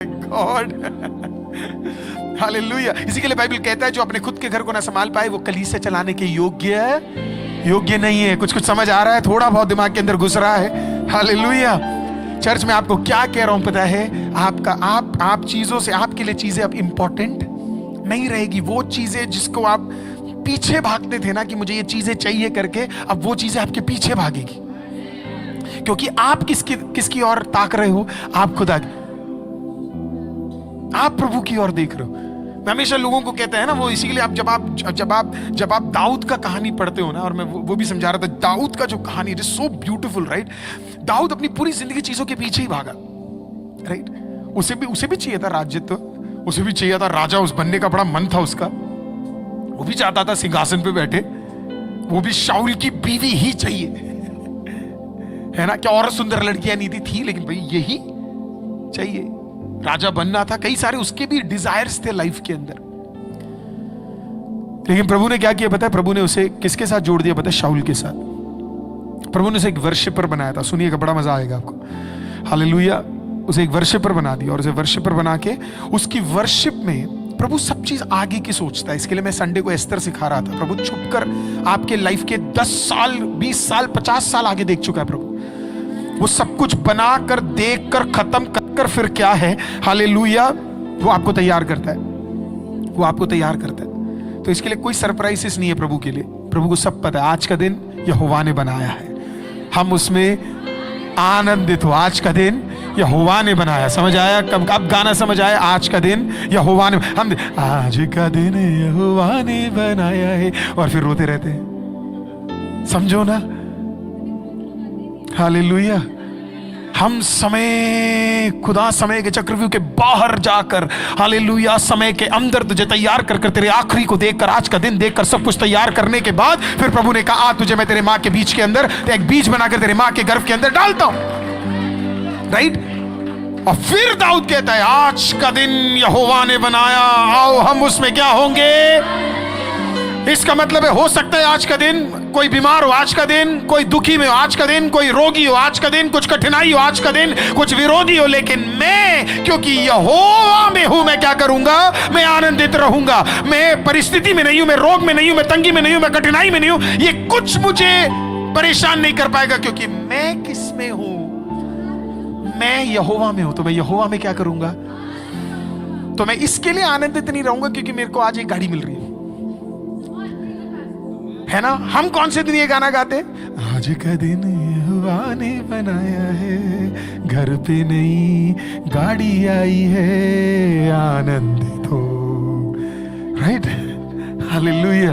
God, hallelujah. इसी के लिए बाइबल कहता है जो अपने खुद के घर को ना संभाल पाए वो कलीसिया चलाने के योग्य नहीं है। कुछ कुछ समझ आ रहा है, थोड़ा बहुत दिमाग के अंदर घुस रहा है। हालेलुया। चर्च में आपको क्या कह रहा हूं पता है? आप चीजों से, आपके लिए चीजें अब इंपॉर्टेंट नहीं रहेगी। वो चीजें जिसको आप पीछे भागते थे ना कि मुझे ये चीजें चाहिए करके, अब वो चीजें आपके पीछे भागेगी, क्योंकि आप किसकी ओर ताक रहे हो? आप खुदा, आप प्रभु की ओर देख रहे हो। मैं हमेशा लोगों को कहता है ना, वो इसी के लिए आप जब आप दाऊद का कहानी पढ़ते हो ना, और मैं वो भी समझा रहा था, दाऊद का जो कहानी, it is so beautiful, right? Daud अपनी पूरी जिंदगी चीजों के पीछे ही भागा, राइट? उसे भी चाहिए था राज्यत्व, उसे भी चाहिए था राजा उस बनने का, बड़ा मन था उसका। वो भी चाहता था सिंहासन पे बैठे, वो भी शाऊल की बीवी ही चाहिए, है ना? क्या और सुंदर लड़कियां नहीं थी, लेकिन भाई यही चाहिए, राजा बनना था। कई सारे उसके भी डिजायर्स थे लाइफ के अंदर, लेकिन प्रभु ने क्या किया पता है? प्रभु ने उसे किसके साथ जोड़ दिया पता है? शाऊल के साथ। प्रभु ने उसे एक वर्शिपर बनाया था। सुनिएगा, बड़ा मजा आएगा आपको। हालेलुया। उसे एक वर्शिपर बना दिया, और उसे वर्शिपर बना के उसकी वर्शिप में प्रभु सब चीज आगे की सोचता है। इसके लिए मैं संडे को एस्तर सिखा रहा था। प्रभु छुपकर आपके लाइफ के 10 साल, 20 साल, 50 साल आगे देख चुका है प्रभु। वो सब कुछ बनाकर, देखकर, खत्म कर फिर क्या है, हालेलुया, वो आपको तैयार करता है, वो आपको तैयार करता है। तो इसके लिए कोई सरप्राइजेस नहीं है प्रभु के लिए। प्रभु को सब पता है, आज का दिन यहोवा ने बनाया है, हम उसमें आनंदित हो। आज का दिन यहोवा ने बनाया। समझ आया? कब गाना समझ आया? आज का दिन यहोवा ने, हम आज का दिन यहोवा ने बनाया है, और फिर रोते रहते हैं। समझो ना, हालेलुया। हम खुदा समय के चक्रव्यूह के बाहर जाकर, हालेलुया, समय के अंदर तुझे तैयार कर तेरे आखिरी को देखकर, आज का दिन देखकर, सब कुछ तैयार करने के बाद फिर प्रभु ने कहा, तुझे मैं तेरे मां के बीच के अंदर, एक बीज बनाकर तेरे मां के गर्भ के अंदर डालता हूं, राइट? और फिर दाऊद कहता है, आज का दिन यहोवा ने बनाया, आओ हम उसमें क्या होंगे। इसका मतलब है, हो सकता है आज का दिन कोई बीमार हो, आज का दिन कोई दुखी में हो, आज का दिन कोई रोगी हो, आज का दिन कुछ कठिनाई हो, आज का दिन कुछ विरोधी हो, लेकिन मैं, क्योंकि यहोवा में हूं, मैं क्या करूंगा? मैं आनंदित रहूंगा। मैं परिस्थिति में नहीं हूं, मैं रोग में नहीं हूं, मैं तंगी में नहीं हूं, मैं कठिनाई में नहीं हूं, ये कुछ मुझे परेशान नहीं कर पाएगा, क्योंकि मैं किस में हूं? मैं यहोवा में हूं। तो मैं यहोवा में क्या करूंगा? तो मैं इसके लिए आनंदित नहीं रहूंगा क्योंकि मेरे को आज एक गाड़ी मिल रही है ना? हम कौन से दिन ये गाना गाते? आज का दिन यहोवा ने बनाया है, घर पे नई गाड़ी आई है, आनंदित हो, राइट? हालेलुया।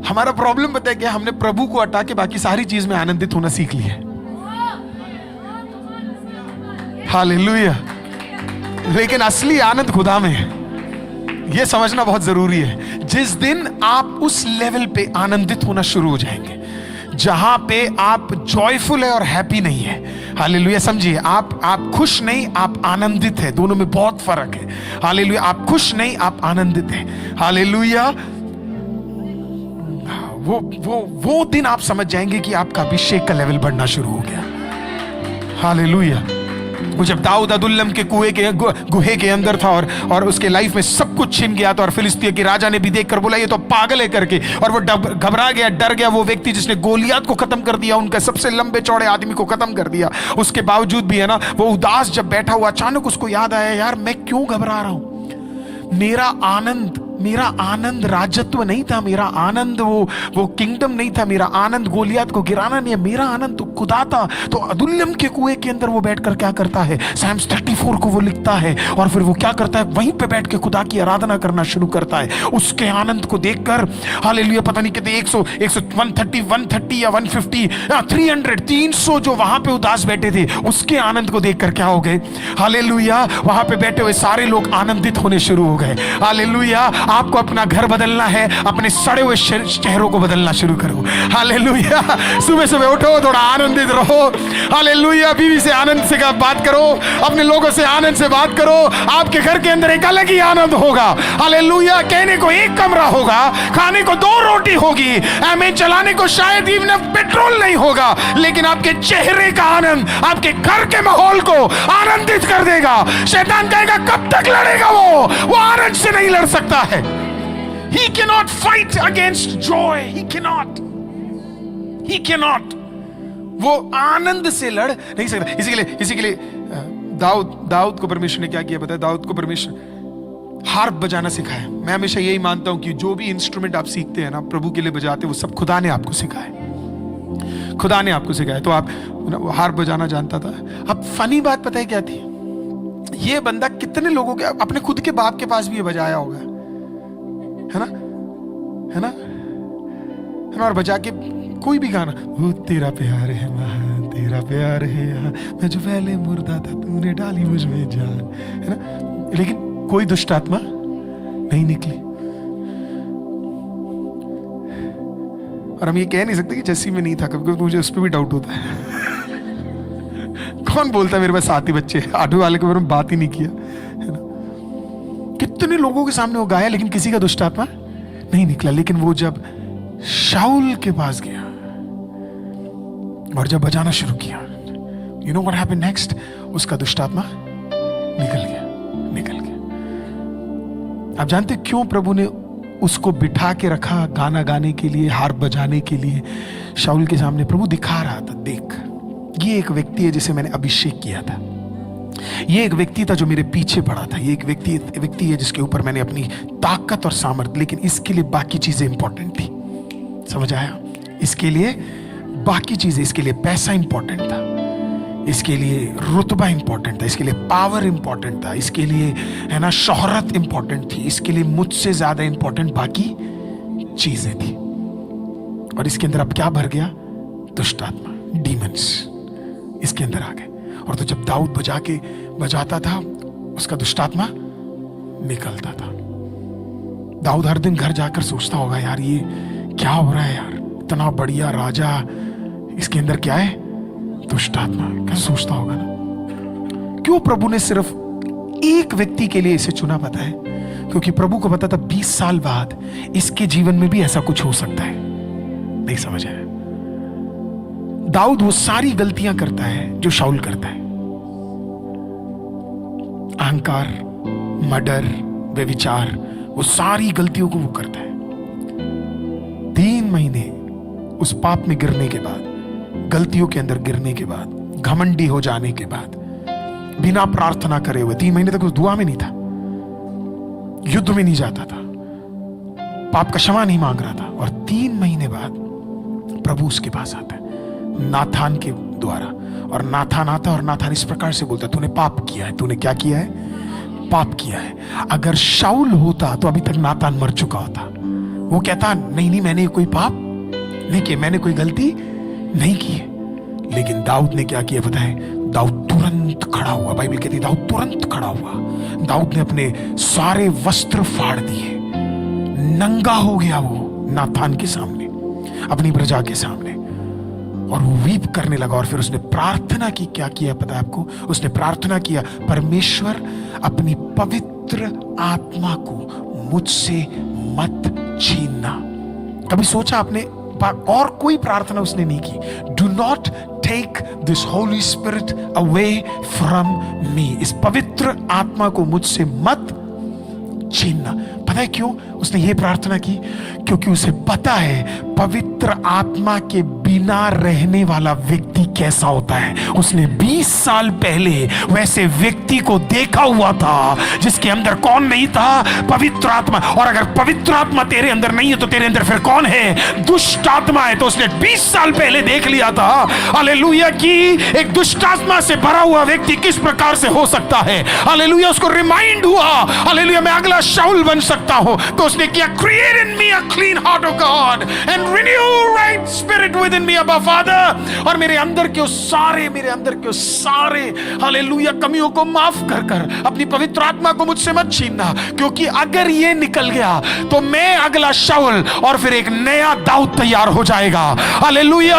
हमारा प्रॉब्लम पता है क्या? हमने प्रभु को हटा के बाकी सारी चीज में आनंदित होना सीख लिया है। हालेलुया। लेकिन असली आनंद खुदा में है, यह समझना बहुत जरूरी है। जिस दिन आप उस लेवल पे आनंदित होना शुरू हो जाएंगे जहां पे आप जॉयफुल है और हैप्पी नहीं है, हालेलुया, समझिए, आप खुश नहीं, आप आनंदित है, दोनों में बहुत फर्क है। हालेलुया। आप खुश नहीं, आप आनंदित है। हालेलुया। वो दिन आप समझ जाएंगे कि आपका अभिषेक का लेवल बढ़ना शुरू हो गया। हालेलुया। वो जब दाऊद अदुल्लम के गुहे के अंदर था, और उसके लाइफ में सब कुछ छिन गया था, और फिलिस्तीन के राजा ने भी देखकर बोला ये तो पागल है करके, और वो घबरा गया, डर गया। वो व्यक्ति जिसने गोलियत को खत्म कर दिया, उनका सबसे लंबे चौड़े आदमी को खत्म कर दिया, उसके बावजूद भी, है ना, वो उदास जब बैठा हुआ, अचानक उसको याद आया, यार मैं क्यों घबरा रहा हूं? मेरा आनंद राजत्व नहीं था, मेरा आनंद वो किंगडम नहीं था, मेरा आनंद गोलियत को गिराना नहीं है, मेरा आनंद तो खुदा था। तो अदुल्लम के कुएं के अंदर वो बैठकर क्या करता है? Psalms 34 को वो लिखता है, और फिर वो क्या करता है? वहीं पे बैठ के खुदा की आराधना करना शुरू करता है। उसके आनंद को देखकर, हालेलुया, पता नहीं कितने 130 या 150 या 300 जो वहां पे उदास बैठे थे, उसके आनंद को देखकर क्या हो गए? हालेलुया, वहां पे बैठे हुए सारे लोग आनंदित होने शुरू हो गए। हालेलुया। आपको अपना घर बदलना है, अपने सड़े हुए चेहरों को बदलना शुरू करो। हालेलुया। सुबह सुबह उठो, थोड़ा आनंदित रहो। हालेलुया। बीवी से आनंद से बात करो, अपने लोगों से आनंद से बात करो। आपके घर के अंदर एक अलग ही आनंद होगा। हालेलुया। कहने को एक कमरा होगा, खाने को 2 रोटी होगी, हमें चलाने को शायद इवन पेट्रोल नहीं होगा, लेकिन आपके चेहरे का आनंद आपके घर के माहौल को आनंदित कर देगा। शैतान कहेगा कब तक लड़ेगा? वो आनंद से नहीं लड़ सकता है। He cannot fight against joy. He cannot. वो आनंद से लड़ नहीं सकता। इसी के लिए दाऊद को परमेश्वर ने क्या किया बताया? दाऊद को परमेश्वर हार्प बजाना सिखाया। मैं हमेशा यही मानता हूं कि जो भी इंस्ट्रूमेंट आप सीखते हैं ना, प्रभु के लिए बजाते, वो सब खुदा ने आपको सिखाया। खुदा ने आपको सिखाया। तो आप हार्प बजाना जानता था। अब फनी बात पता है क्या थी? ये बंदा कितने लोगों के, अपने खुद के बाप के पास भी ये बजाया होगा, है ना? और बजा के कोई भी गाना, वो तेरा प्यार है महान, तेरा प्यार है यहाँ, मैं जो पहले मुर्दा था तूने डाली मुझ में जान, है ना? लेकिन कोई दुष्ट आत्मा नहीं निकली। और हम ये कह नहीं सकते कि जैसी में नहीं था, कभी मुझे उस पर भी डाउट होता है। कौन बोलता है मेरे पास 7 ही बच्चे, 8वीं वाले के बारे में बात ही नहीं किया, है ना? कितने लोगों के सामने वो गाया, लेकिन किसी का दुष्ट आत्मा नहीं निकला। लेकिन वो जब शाऊल के पास गया और जब बजाना शुरू किया, you know what happened next? उसका दुष्ट आत्मा निकल गया। आप जानते क्यों प्रभु ने उसको बिठा के रखा गाना गाने के लिए, हार्प बजाने के लिए? शाऊल के सामने प्रभु दिखा रहा था, देख ये एक व्यक्ति है जिसे मैंने अभिषेक किया था, ये एक व्यक्ति था जो मेरे पीछे पड़ा था, ये एक व्यक्ति है जिसके ऊपर मैंने अपनी ताकत और सामर्थ्य, लेकिन इसके लिए बाकी चीजें इंपॉर्टेंट थी। समझ आया? इसके लिए बाकी चीजें, इसके लिए पैसा इंपॉर्टेंट था, इसके लिए रुतबा इंपॉर्टेंट था, इसके लिए पावर इंपॉर्टेंट था, इसके लिए है ना शोहरत इंपॉर्टेंट थी, इसके लिए मुझसे ज्यादा इंपॉर्टेंट बाकी चीजें थी। और इसके अंदर अब क्या भर गया? दुष्ट आत्मा, डीमंस इसके अंदर आ गए। और तो जब दाऊद बजाता था, उसका दुष्ट आत्मा निकलता था। दाऊद हर दिन घर जाकर सोचता होगा, यार ये क्या हो रहा है यार, इतना बढ़िया राजा, इसके अंदर क्या है? दुष्ट आत्मा। क्या सोचता होगा ना? क्यों प्रभु ने सिर्फ एक व्यक्ति के लिए इसे चुना पता है? क्योंकि प्रभु को पता था 20 साल बाद इसके जीवन में भी ऐसा कुछ हो सकता है। नहीं समझ आया? दाऊद वो सारी गलतियां करता है जो शाऊल करता है, अहंकार, मर्डर, व्यभिचार, वो सारी गलतियों को वो करता है। 3 महीने उस पाप में गिरने के बाद, गलतियों के अंदर गिरने के बाद, घमंडी हो जाने के बाद, बिना प्रार्थना करे हुए 3 महीने तक उस दुआ में नहीं था, युद्ध में नहीं जाता था, पाप का क्षमा नहीं मांग रहा था। और 3 महीने बाद प्रभु उसके पास आता है नाथान के द्वारा, और नाथान आता और नाथान इस प्रकार से बोलता, तूने पाप किया है। तूने क्या किया है? पाप किया है। अगर शाऊल होता तो अभी तक नाथान मर चुका होता। वो कहता नहीं, मैंने कोई पाप नहीं किया, मैंने कोई गलती नहीं की है। लेकिन दाऊद ने क्या किया पता है? दाऊद तुरंत खड़ा हुआ। बाइबल कहती है दाऊद तुरंत खड़ा हुआ। दाऊद ने अपने सारे वस्त्र फाड़ दिए, नंगा हो गया वो नाथान के सामने, अपनी प्रजा के सामने, और वो वीप करने लगा। और फिर उसने प्रार्थना की। क्या किया पता है आपको? उसने प्रार्थना किया, परमेश्वर अपनी पवित्र आत्मा को मुझसे मत छीनना। कभी सोचा आपने? और कोई प्रार्थना उसने नहीं की। Do not take this holy spirit away from me. इस पवित्र आत्मा को मुझसे मत छीनना। पता है क्यों उसने ये प्रार्थना की? क्योंकि उसे पता है पवित्र आत्मा के बिना रहने वाला व्यक्ति कैसा होता है। उसने 20 साल पहले वैसे व्यक्ति को देखा हुआ था जिसके अंदर कौन नहीं था? पवित्र आत्मा। और अगर पवित्र आत्मा तेरे अंदर नहीं है तो तेरे अंदर फिर कौन है? दुष्ट आत्मा है। तो उसने 20 साल पहले देख लिया था, हालेलुया, कि एक दुष्ट आत्मा से भरा हुआ व्यक्ति किस प्रकार से हो सकता है। हालेलुया, उसको रिमाइंड हुआ, हालेलुया, मैं अगला शाऊल बन सकता हूं। तो उसने किया, create in me a clean heart O God and renew right spirit within me, अबा फादर। और मेरे अंदर के उस सारे, मेरे अंदर के उस सारे हालेलुया कमियों को माफ कर कर अपनी पवित्र आत्मा को मुझसे मत छीनना, क्योंकि अगर ये निकल गया तो मैं अगला शाऊल और फिर एक नया दाऊद तैयार हो जाएगा। हालेलुया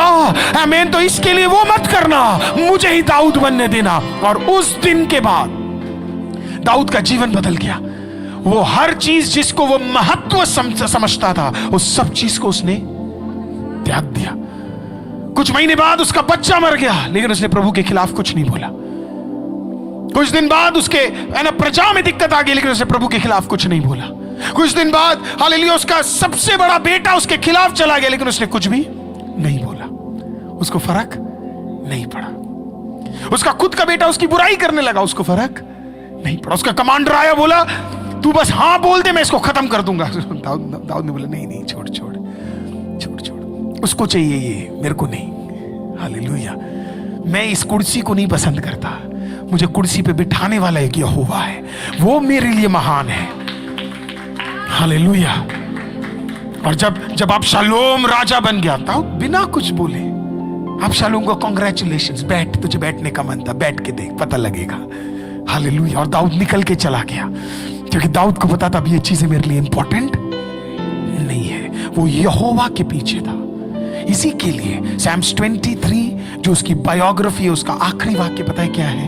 आमीन। तो इसके लिए वो मत करना, मुझे ही दाऊद बनने देना। और उस दिन के बाद दाऊद का जीवन बदल गया। वो हर चीज जिसको वो महत्व समझता था, उस सब चीज को उसने त्याग दिया। कुछ महीने बाद उसका बच्चा मर गया, लेकिन उसने प्रभु के खिलाफ कुछ नहीं बोला। कुछ दिन बाद उसके प्रजा में दिक्कत आ गई, लेकिन उसने प्रभु के खिलाफ कुछ नहीं बोला। कुछ दिन बाद हालेलुया उसका सबसे बड़ा बेटा उसके खिलाफ चला गया, लेकिन उसने कुछ भी नहीं बोला। उसको फर्क नहीं पड़ा। उसका खुद का बेटा उसकी बुराई करने लगा, उसको फर्क नहीं पड़ा। उसका कमांडर आया, बोला तू बस हाँ बोल दे, मैं इसको खत्म कर दूंगा। दाऊद ने बोला नहीं नहीं, छोड़ छोड़ छोड़ छोड़, उसको चाहिए ये, मेरे को नहीं। हालेलुया। मैं इस कुर्सी को नहीं पसंद करता, मुझे कुर्सी पे बिठाने वाला एक यहोवा है, वो मेरे लिए महान है। हालेलुया। और जब आप शालोम राजा बन गया, दाऊद बिना कुछ बोले आप शालोम को कांग्रेचुलेशंस, बैठ, तुझे बैठने का मन था, बैठ के देख, पता लगेगा। हालेलुया। और दाऊद निकल के चला गया, क्योंकि दाऊद को पता था अब ये चीजें मेरे लिए इंपॉर्टेंट नहीं है। वो यहोवा के पीछे था। इसी के लिए सैम्स 23 जो उसकी बायोग्राफी है, उसका आखिरी वाक्य पता है क्या है?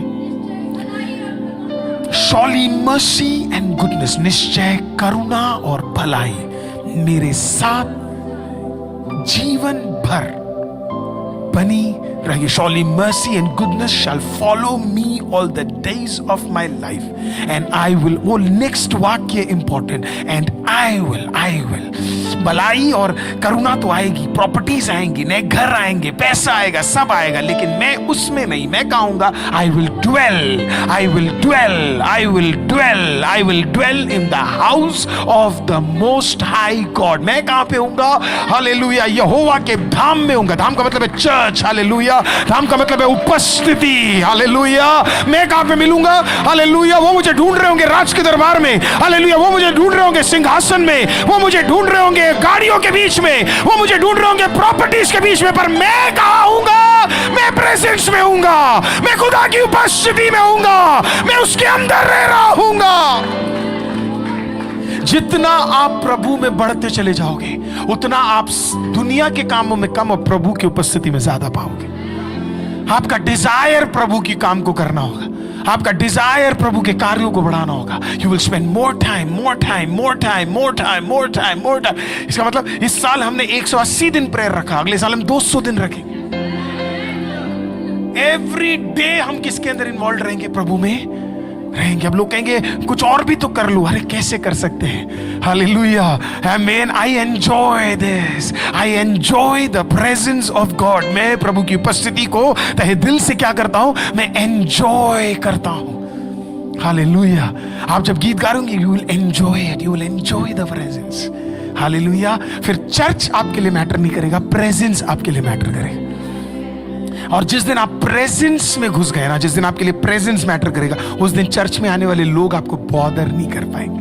शॉली मर्सी एंड गुडनेस, निश्चय करुणा और भलाई मेरे साथ जीवन भर बनी रही। Surely mercy and goodness shall follow me all the days of my life, and I will, वो next वाक्य important, and I will, भलाई और करुणा तो आएगी, प्रॉपर्टीज आएंगी, नए घर आएंगे, पैसा आएगा, सब आएगा, लेकिन मैं उसमें नहीं। मैं कहूंगा I will dwell in the house of the most high God। मैं कहां पे हूंगा? हालेलुया, यहोवा के धाम में हूंगा। धाम का मतलब है चर्च। हालेलुया। धाम का मतलब है उपस्थिति। हालेलुया। मैं कहां पे मिलूंगा? हालेलुया। वो मुझे ढूंढ रहे होंगे राज के दरबार में। हालेलुया। वो मुझे ढूंढ रहे होंगे सिंहासन में, वो मुझे ढूंढ रहे होंगे गाड़ियों के बीच में, वो मुझे ढूंढ रहे होंगे प्रॉपर्टीज के बीच में, पर मैं कहां हूंगा? मैं प्रेजेंस में हूंगा, मैं खुदा की उपस्थिति में हूंगा, मैं उसके अंदर रह रहा हूंगा। जितना आप प्रभु में बढ़ते चले जाओगे, उतना आप दुनिया के कामों में कम और प्रभु की उपस्थिति में ज्यादा पाओगे। आपका डिजायर प्रभु की काम को करना होगा, आपका डिजायर प्रभु के कार्यों को बढ़ाना होगा। You will spend more time. इसका मतलब इस साल हमने 180 दिन प्रेयर रखा, अगले साल हम 200 दिन रखेंगे। एवरी डे हम किसके अंदर इन्वॉल्व रहेंगे? प्रभु में रहेंगे। अब लोग कहेंगे कुछ और भी तो कर लो। अरे कैसे कर सकते हैं? हालेलुया आमीन। I enjoy this, I enjoy the presence of God. मैं प्रभु की उपस्थिति को तहे दिल से क्या करता हूं? मैं एंजॉय करता हूं। हालेलुया। आप जब गीत गाएंगे, you will enjoy it, you will enjoy the presence. Hallelujah. फिर चर्च आपके लिए मैटर नहीं करेगा, प्रेजेंस आपके लिए मैटर करेगा। और जिस दिन आप प्रेजेंस में घुस गए ना, जिस दिन आपके लिए प्रेजेंस मैटर करेगा, उस दिन चर्च में आने वाले लोग आपको बॉदर नहीं कर पाएंगे।